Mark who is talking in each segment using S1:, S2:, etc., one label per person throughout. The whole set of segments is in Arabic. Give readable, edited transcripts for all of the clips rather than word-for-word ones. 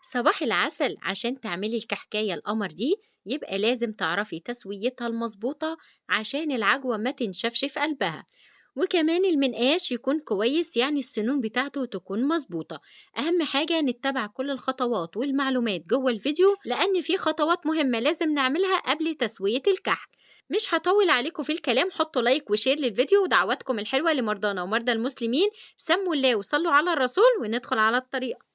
S1: صباح العسل. عشان تعملي الكحكاية القمر دي يبقى لازم تعرفي تسويتها المظبوطة عشان العجوة ما تنشفش في قلبها، وكمان المنقاش يكون كويس، يعني السنون بتاعته تكون مظبوطة. أهم حاجة نتبع كل الخطوات والمعلومات جوه الفيديو، لأن في خطوات مهمة لازم نعملها قبل تسوية الكحك. مش هطول عليكم في الكلام، حطوا لايك وشير للفيديو، ودعواتكم الحلوة لمرضانا ومرضى المسلمين. سموا الله وصلوا على الرسول وندخل على الطريقة.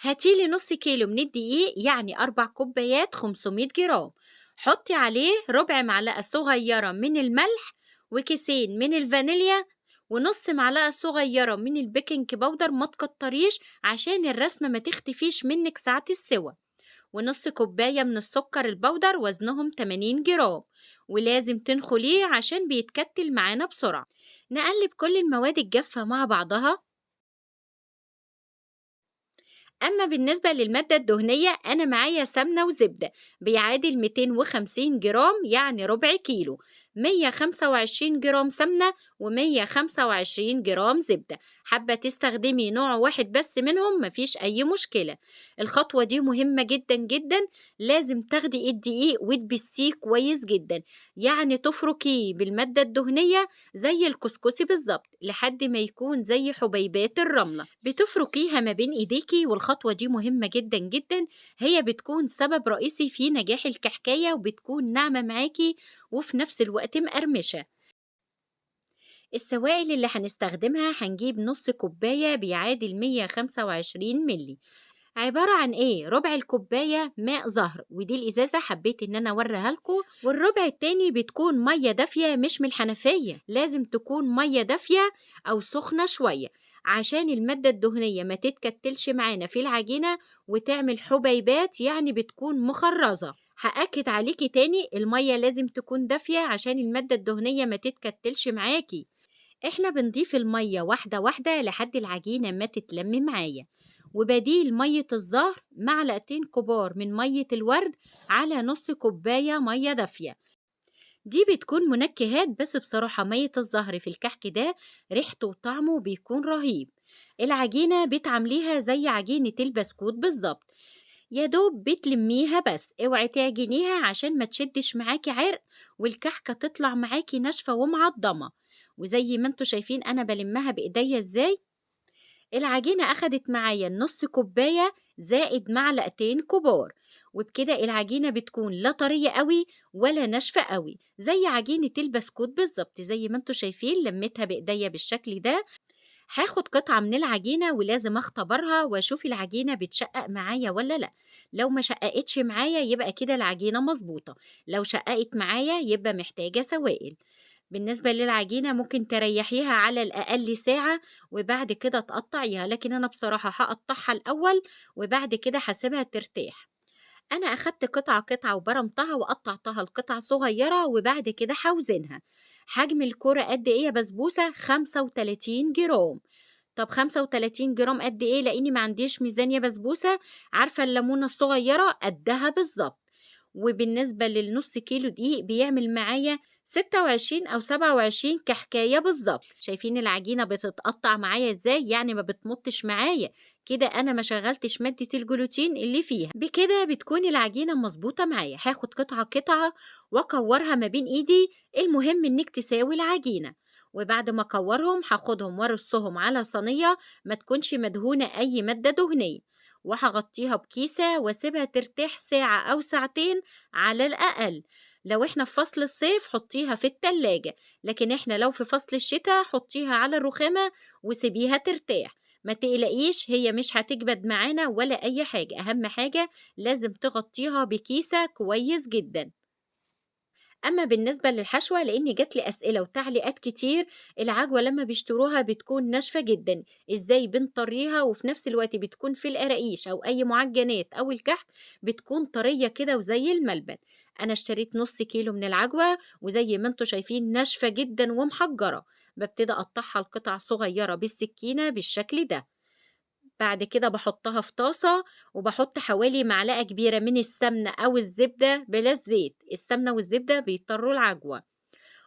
S1: هاتيلي نص كيلو من الدقيق، يعني 4 كوبايات 500 جرام. حطي عليه ربع معلقة صغيرة من الملح، وكيسين من الفانيليا، ونص معلقة صغيرة من البيكنج باودر، ما تكتريش عشان الرسمة ما تختفيش منك ساعة السوا، ونص كوباية من السكر البودر وزنهم 80 جرام، ولازم تنخليه عشان بيتكتل معانا بسرعة. نقلب كل المواد الجافة مع بعضها. أما بالنسبة للمادة الدهنية، أنا معايا سمنة وزبدة بيعادل 250 جرام، يعني ربع كيلو. 125 جرام سمنة و125 جرام زبدة. حابة تستخدمي نوع واحد بس منهم مفيش أي مشكلة. الخطوة دي مهمة جدا جدا. لازم تاخدي الدقيق وتبسيه كويس جدا، يعني تفركيه بالمادة الدهنية زي الكسكسي بالظبط لحد ما يكون زي حبيبات الرملة. بتفركيها ما بين ايديكي، والخطوة دي مهمة جدا جدا. هي بتكون سبب رئيسي في نجاح الكحكاية، وبتكون ناعمة معاكي وفي نفس الوقت مقرمشة. السوائل اللي هنستخدمها هنجيب نص كوباية بيعادل 125 ملي. عبارة عن ايه؟ ربع الكوباية ماء زهر، ودي الازازة حبيت ان انا اوريها لكم، والربع التاني بتكون مية دافية مش من الحنفية، لازم تكون مية دافية او سخنة شوية عشان المادة الدهنية ما تتكتلش معانا في العجينة وتعمل حبيبات، يعني بتكون مخرزة. هأكد عليكي تاني، المية لازم تكون دافية عشان المادة الدهنية ما تتكتلش معاكي. احنا بنضيف المية واحدة واحدة لحد العجينة ما تتلم معايا. وبديل مية الزهر معلقتين كبار من مية الورد على نص كوباية مية دافية. دي بتكون منكهات، بس بصراحة مية الزهر في الكحك ده ريحته وطعمه بيكون رهيب. العجينة بتعمليها زي عجينة البسكوت بالظبط، يا دوب بتلميها بس، اوعي تعجنيها عشان ما تشدش معاكي عرق، والكحكة تطلع معاكي ناشفة ومعضمة. وزي ما انتوا شايفين انا بلمها بايديا ازاي. العجينة اخدت معايا نص كوباية زائد معلقتين كبار، وبكده العجينة بتكون لا طرية قوي ولا ناشفة قوي، زي عجينة البسكوت بالظبط. زي ما انتوا شايفين لميتها بايديا بالشكل ده. هاخد قطعة من العجينة ولازم اختبرها واشوف العجينة بتشقق معايا ولا لا. لو ما شققتش معايا يبقى كده العجينة مظبوطة، لو شققت معايا يبقى محتاجة سوائل. بالنسبة للعجينة ممكن تريحيها على الأقل ساعة وبعد كده تقطعيها، لكن أنا بصراحة هقطعها الأول وبعد كده هسيبها ترتاح. أنا أخدت قطعة قطعة وبرمتها وقطعتها لقطع صغيرة وبعد كده حوزنها. حجم الكرة قد إيه يا بسبوسة؟ 35 جرام. طب 35 جرام قد إيه؟ لإني ما عنديش ميزان يا بسبوسة. عارفة الليمونة الصغيرة قدها بالظبط. وبالنسبة للنص كيلو دقيق بيعمل معايا 26 أو 27 كحكاية بالظبط. شايفين العجينة بتتقطع معايا إزاي؟ يعني ما بتمطش معايا. كده أنا ما شغلتش مادة الجلوتين اللي فيها، بكده بتكون العجينة مظبوطة معايا. هاخد قطعة قطعة وأكورها ما بين إيدي. المهم إنك تساوي العجينة، وبعد ما أكورهم هاخدهم وأرصهم على صينية ما تكونش مدهونة أي مادة دهنية، وهغطيها بكيسة واسيبها ترتاح ساعة أو ساعتين على الأقل. لو احنا في فصل الصيف حطيها في التلاجة، لكن احنا لو في فصل الشتاء حطيها على الرخامة وسيبيها ترتاح. ما تقلقيش، هي مش هتجمد معانا ولا أي حاجة. أهم حاجة لازم تغطيها بكيسة كويس جدا. أما بالنسبة للحشوة، لإن جات لي أسئلة وتعليقات كتير، العجوة لمّا بيشتروها بتكون ناشفة جدًا، إزاي بنطرّيها وفي نفس الوقت بتكون في القراقيش أو أي معجنات أو الكحك بتكون طرية كده وزي الملبن. أنا اشتريت نُص كيلو من العجوة وزي ما أنتم شايفين ناشفة جدًا ومحجرة، بابتدي أقطّعها لقطع صغيرة بالسكينة بالشكل ده. بعد كده باحطها في طاسة، وباحط حوالي معلقة كبيرة من السمنة أو الزبدة بلاش زيت، السمنة والزبدة بيطرّوا العجوة،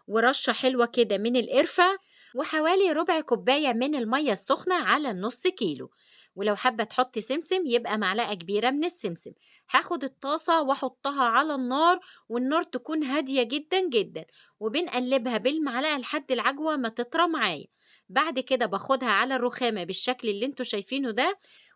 S1: ورشة حلوة كده من القرفة، وحوالي ربع كوباية من المَيّة السخنة على النُص كيلو، ولو حابة تحطي سمسم يبقى معلقة كبيرة من السمسم. هاخد الطاسة واحطها على النار، والنار تكون هادية جدا جدا، وبنقلبها بالمعلقة لحد العجوة ما تطرى معايا. بعد كده باخدها على الرخامة بالشكل اللي انتوا شايفينه ده،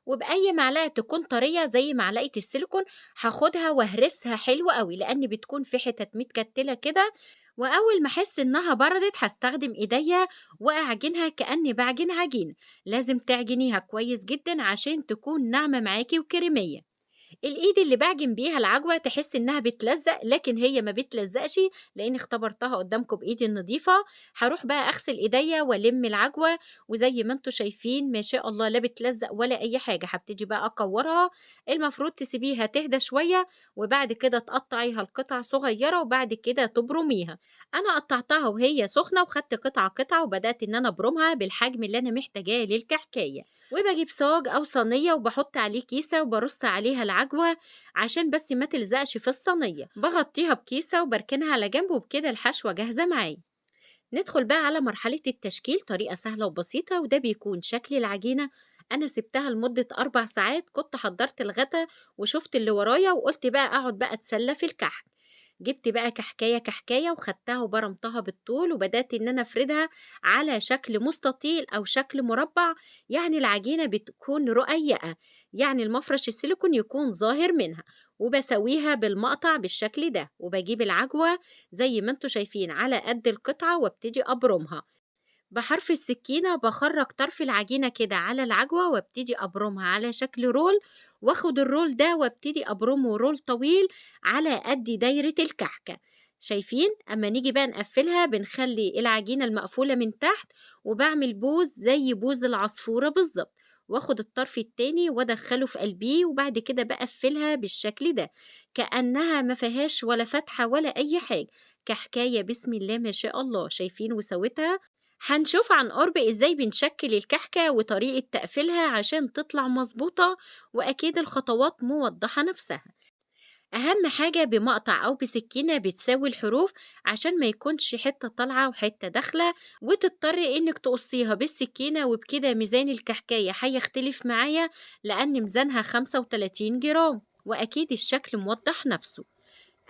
S1: وبأي معلقة تكون طرية زي معلقة السيليكون هاخدها واهرسها حلو قوي، لأن بتكون في حتت متكتلة كده. وأول ما أحس إنها بردت هستخدم إيديا وأعجنها كأني بعجن عجينة. لازم تعجنيها كويس جدا عشان تكون ناعمة معاكي وكريمية. الإيد اللي باعجن بيها العجوة تحس إنها بتلزق، لكن هي ما بتلزقش، لأني اختبرتها قدامكم بإيدي النضيفة. هروح بقى أغسل إيديا وألم العجوة، وزي ما انتوا شايفين ما شاء الله لا بتلزق ولا أي حاجة. هبتدي بقى أكورها. المفروض تسيبيها تهدى شوية، وبعد كده تقطعيها لقطع صغيرة، وبعد كده تبرميها. أنا قطعتها وهي سخنة، وخدت قطعة قطعة وبدأت إن أنا أبرمها بالحجم اللي أنا محتاجاه للكحكاية. وباجيب صاج أو صينية وبحط عليه كيسة وبرص عليها العجوة عشان بس ما تلزقش في الصينية. بغطيها بكيسة وبركنها على جنب، وبكده الحشوة جاهزة معايا. ندخل بقى على مرحلة التشكيل، طريقة سهلة وبسيطة، وده بيكون شكل العجينة. أنا سبتها لمدة 4 ساعات، كنت حضرت الغدا وشفت اللي ورايا، وقلت بقى أقعد بقى أتسلى في الكحك. جبت بقى كحكاية كحكاية وخدتها وبرمتها بالطول، وبدأت إن أنا أفردها على شكل مستطيل أو شكل مربع. يعني العجينة بتكون رقيقة، يعني المفرش السيليكون يكون ظاهر منها. وبسويها بالمقطع بالشكل ده، وبجيب العجوة زي ما انتوا شايفين على قد القطعة وابتدي أبرمها بحرف السكينة. بخرج طرف العجينة كده على العجوة وابتدي أبرمها على شكل رول، واخد الرول ده وابتدي أبرمه رول طويل على قد دايرة الكحكة. شايفين؟ أما نيجي بقى نقفلها بنخلي العجينة المقفولة من تحت، وبعمل بوز زي بوز العصفورة بالظبط، واخد الطرف التاني وادخله في قلبيه، وبعد كده بقفلها بالشكل ده كأنها ما فيهاش ولا فتحة ولا أي حاجة. كحكاية بسم الله ما شاء الله. شايفين وسويتها؟ هنشوف عن قرب ازاي بنشكل الكحكة وطريقة تقفيلها عشان تطلع مظبوطة، وأكيد الخطوات موضحة نفسها. أهم حاجة بمقطع أو بسكينة بتساوي الحروف عشان ما يكونش حتة طالعة وحتة داخلة، وتضطري إنك تقصيها بالسكينة، وبكده ميزان الكحكاية هيختلف معايا، لأن ميزانها 35 جرام، وأكيد الشكل موضح نفسه.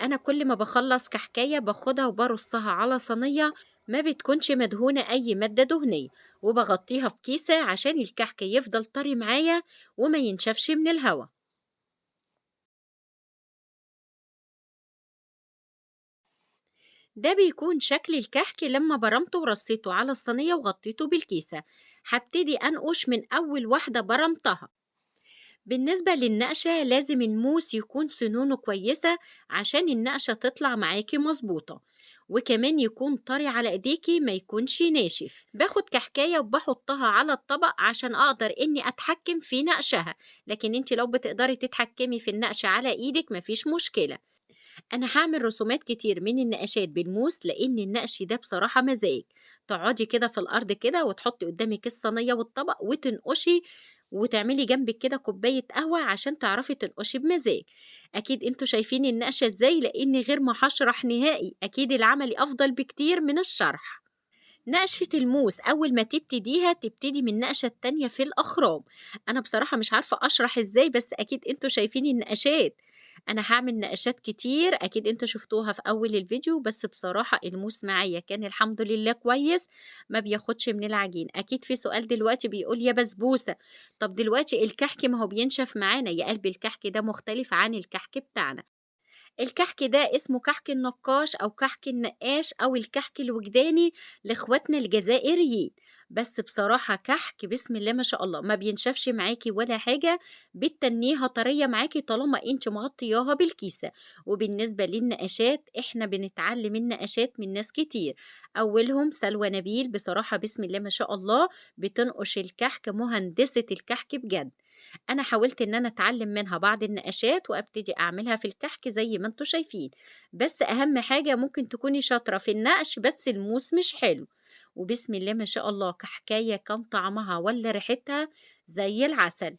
S1: أنا كل ما باخلّص كحكاية باخدها وبارصها على صينية ما بتكونش مدهونة أي مادة دهنية، وباغطيها بكيسة عشان الكحك يفضل طري معايا وما ينشفش من الهوا. ده بيكون شكل الكحك لما برمته ورصيته على الصينية وغطيته بالكيسة. هابتدي أنقش من أول واحدة برمتها. بالنسبة للنقشة لازم الموس يكون سنونه كويسة عشان النقشة تطلع معاكي مظبوطة، وكمان يكون طري على ايديكي ما يكونش ناشف. باخد كحكاية وبحطها على الطبق عشان اقدر اني اتحكم في نقشها، لكن انت لو بتقدري تتحكمي في النقش على ايدك مفيش مشكلة. أنا هاعمل رسومات كتير من النقاشات بالموس، لإن النقش ده بصراحة مزاج. تقعدي كده في الأرض كده وتحطي قدامك الصينية والطبق وتنقشي، وتعملي جنبك كده كوباية قهوة عشان تعرفي تنقشي بمزاج. أكيد انتوا شايفين النقشة ازاي، لإني غير ما هشرح نهائي، أكيد العملي أفضل بكتير من الشرح. نقشة الموس أول ما تبتديها تبتدي من النقشة التانية في الأخرام. أنا بصراحة مش عارفة أشرح إزاي، بس أكيد أنتوا شايفين النقشات. أنا هعمل نقشات كتير أكيد أنتوا شفتوها في أول الفيديو، بس بصراحة الموس معايا كان الحمد لله كويس، ما بياخدش من العجين. أكيد في سؤال دلوقتي بيقول يا بسبوسة، طب دلوقتي الكحك ما هو بينشف معانا يا قلبي، الكحك ده مختلف عن الكحك بتاعنا. الكحك ده اسمه كحك النقاش أو كحك النقاش أو الكحك الوجداني لإخواتنا الجزائريين. بس بصراحة كحك بسم الله ما شاء الله ما بينشفش معاكي ولا حاجة، بتتنيها طرية معاكي طالما انت مغطياها بالكيسة. وبالنسبة للنقاشات احنا بنتعلم النقاشات من ناس كتير، أولهم سلوى نبيل، بصراحة بسم الله ما شاء الله بتنقش الكحك مهندسة الكحك بجد. أنا حاولت إن أنا أتعلم منها بعض النقاشات وأبتدي أعملها في الكحك زي ما انتوا شايفين. بس أهم حاجة ممكن تكوني شاطرة في النقش بس الموس مش حلو. وبسم الله ما شاء الله كحكاية كان طعمها ولا ريحتها زي العسل.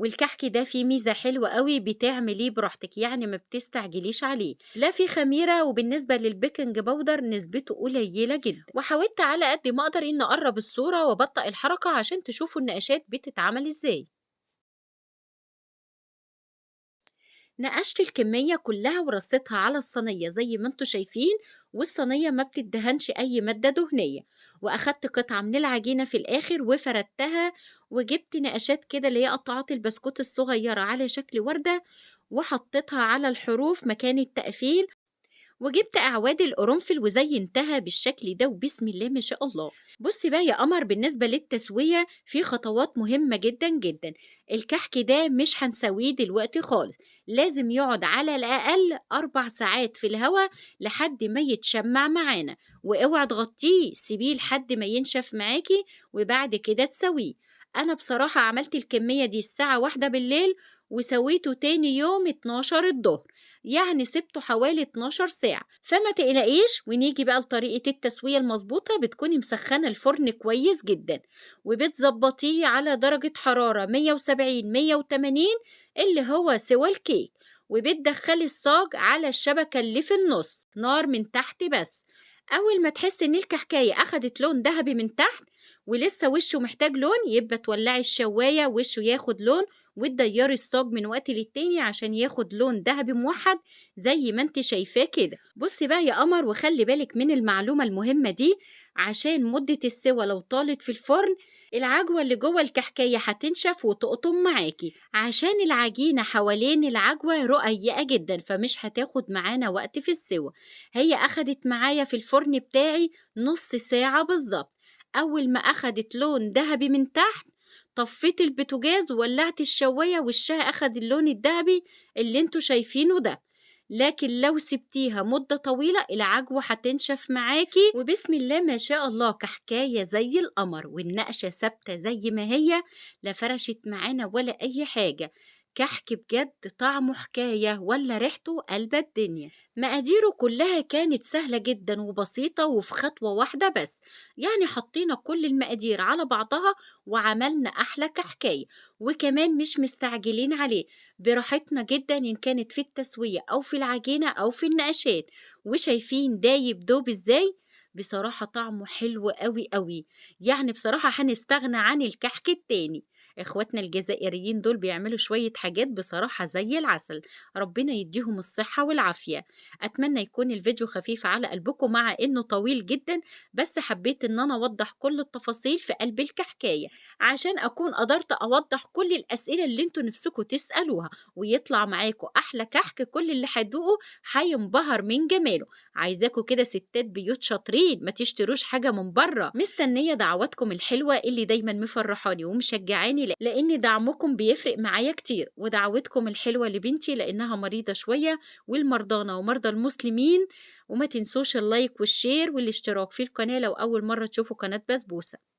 S1: والكحك ده فيه ميزة حلوة قوي، بتعمليه براحتك يعني ما بتستعجليش عليه، لا في خميرة. وبالنسبة للبيكنج باودر نسبته قليلة جدا. وحاولت على قد ما اقدر ان اقرب الصورة وابطئ الحركة عشان تشوفوا النقاشات بتتعمل ازاي. نقشت الكمية كلها ورصيتها على الصينية زي ما انتوا شايفين، والصينية ما بتدهنش أي مادة دهنية. وأخدت قطعة من العجينة في الآخر وفردتها، وجبت نقشات كده اللي هي قطعات البسكوت الصغيرة على شكل وردة، وحطيتها على الحروف مكان التقفيل. وجبت أعواد القرنفل وزينتها بالشكل ده، وبسم الله ما شاء الله. بصي بقى يا قمر، بالنسبة للتسوية في خطوات مهمة جدا جدا. الكحك ده مش هنسويه دلوقتي خالص، لازم يقعد على الأقل 4 ساعات في الهواء لحد ما يتشمع معانا. واوعى تغطيه، سيبيه لحد ما ينشف معاكي وبعد كده تسويه. أنا بصراحة عملت الكمية دي الساعة 1 بالليل، وسويته تاني يوم 12 الظهر، يعني سِبته حوالي 12 ساعة. فما تقلقيش، ونيجي بقى لطريقة التسوية المضبوطة. بتكوني مسخّنة الفرن كويس جدًا، وبتضبّطيه على درجة حرارة 170، 180 اللي هو سِوَى الكيك، وبتدخّلي الصاج على الشبكة اللي في النُص، نار من تحت بس. أول ما تحسّي إن الكحكاية أخدت لون دهبي من تحت ولسه وشه محتاج لون، يبقى تولّعي الشواية وشه ياخد لون، وتديّري الصاج من وقت للتاني عشان ياخد لون دهبي موحّد زي ما أنتِ شايفاه كده. بُصّي بقى يا قمر، وخلّي بالِك من المعلومة المهمة دي، عشان مدة السِوَى لو طالت في الفرن العجوة اللي جوّه الكحكاية هتنشف وتقطم معاكِ، عشان العجينة حوالين العجوة رقيّقة جدًا، فمش هتاخد معانا وقت في السِوَى. هي أخدت معايا في الفرن بتاعي نُص ساعة بالضبط. أول ما أخدت لون دهبي من تحت، طفّيت البوتاجاز وولّعت الشواية، وشّها أخد اللون الدهبي اللي أنتم شايفينه ده. لكن لو سبتيها مدة طويلة العجوة هتنشف معاكِ، وبسم الله ما شاء الله كحكاية زي القمر، والنقشة ثابتة زي ما هي، لا فرشت معانا ولا أي حاجة. كحك بجد طعمه حكاية ولا ريحته قلبة الدنيا. مقاديره كلها كانت سهلة جدا وبسيطة وفي خطوة واحدة بس، يعني حطينا كل المقادير على بعضها وعملنا أحلى كحكاية. وكمان مش مستعجلين عليه، براحتنا جدا إن كانت في التسوية أو في العجينة أو في النقشات. وشايفين دايب دوب إزاي؟ بصراحة طعمه حلو قوي قوي، يعني بصراحة هنستغنى عن الكحك التاني. اخواتنا الجزائريين دول بيعملوا شوية حاجات بصراحة زي العسل، ربنا يديهم الصحة والعافية. أتمنى يكون الفيديو خفيف على قلبكم مع إنه طويل جدا، بس حبيت إن أنا أوضح كل التفاصيل في قلب الكحكاية عشان أكون قدرت أوضح كل الأسئلة اللي انتوا نفسكوا تسألوها، ويطلع معاكوا أحلى كحك كل اللي هيدوقه هينبهر من جماله. عايزاكوا كده ستات بيوت شاطرين ما تشتروش حاجة من بره. مستنية دعواتكم الحلوة اللي دايما مفرحاني ومشجعاني، لأن دعمكم بيفرق معايا كتير، ودعوتكم الحلوة لبنتي لأنها مريضة شوية، والمرضانة ومرضى المسلمين. وما تنسوش اللايك والشير والاشتراك في القناة لو أول مرة تشوفوا قناة بسبوسة.